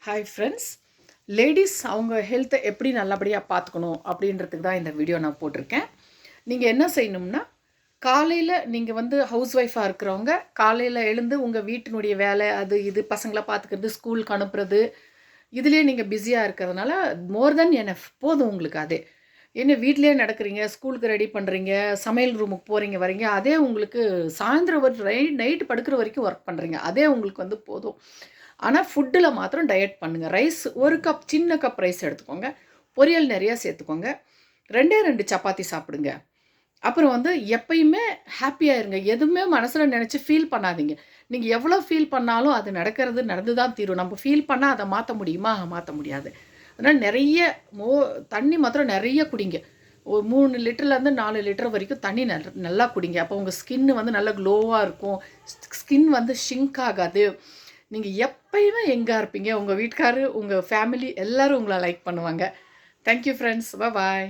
Hi friends. Ladies அவங்க ஹெல்த்தை எப்படி நல்லபடியாக பார்த்துக்கணும் அப்படின்றதுக்கு தான் இந்த வீடியோ நான் போட்டிருக்கேன். நீங்கள் என்ன செய்யணும்னா, காலையில் நீங்கள் ஹவுஸ் ஒய்ஃபாக இருக்கிறவங்க காலையில் எழுந்து உங்கள் வீட்டினுடைய வேலை அது இது பசங்களை பார்த்துக்கிறது, ஸ்கூலுக்கு அனுப்புறது, இதுலேயே நீங்கள் பிஸியாக இருக்கிறதுனால மோர் தென் எனஃப் போதும் உங்களுக்கு அதே. என்ன வீட்லேயே நடக்கிறீங்க, ஸ்கூலுக்கு ரெடி பண்ணுறீங்க, சமையல் ரூமுக்கு போகிறீங்க வரீங்க, அதே உங்களுக்கு சாயந்தரம் நைட்டு படுக்கிற வரைக்கும் ஒர்க் பண்ணுறீங்க, அதே உங்களுக்கு போதும். ஆனால் ஃபுட்டில் மாத்திரம் டயட் பண்ணுங்கள். ரைஸ் ஒரு கப், சின்ன கப் ரைஸ் எடுத்துக்கோங்க. பொரியல் நிறையா சேர்த்துக்கோங்க. 2 சப்பாத்தி சாப்பிடுங்க. அப்புறம் எப்பயுமே ஹாப்பியாக இருங்க. எதுவுமே மனசில் நினச்சி ஃபீல் பண்ணாதீங்க. நீங்கள் எவ்வளோ ஃபீல் பண்ணாலும் அது நடந்து தான் தீரும். நம்ம ஃபீல் பண்ணால் அதை மாற்ற முடியுமா? மாற்ற முடியாது. அதனால் நிறைய தண்ணி மாத்திரம் நிறைய குடிங்க. ஒரு 3 லிட்டர்லேருந்து 4 லிட்டர் வரைக்கும் தண்ணி நல்லா குடிங்க. அப்போ உங்கள் ஸ்கின்னு நல்லா க்ளோவாக இருக்கும். ஸ்கின் ஷிங்க் ஆகாது. நீங்கள் எப்பயுமே எங்கே இருப்பீங்க. உங்கள் வீட்டுக்காரரு, உங்கள் ஃபேமிலி எல்லோரும் உங்களை லைக் பண்ணுவாங்க. Thank you friends. பாய்.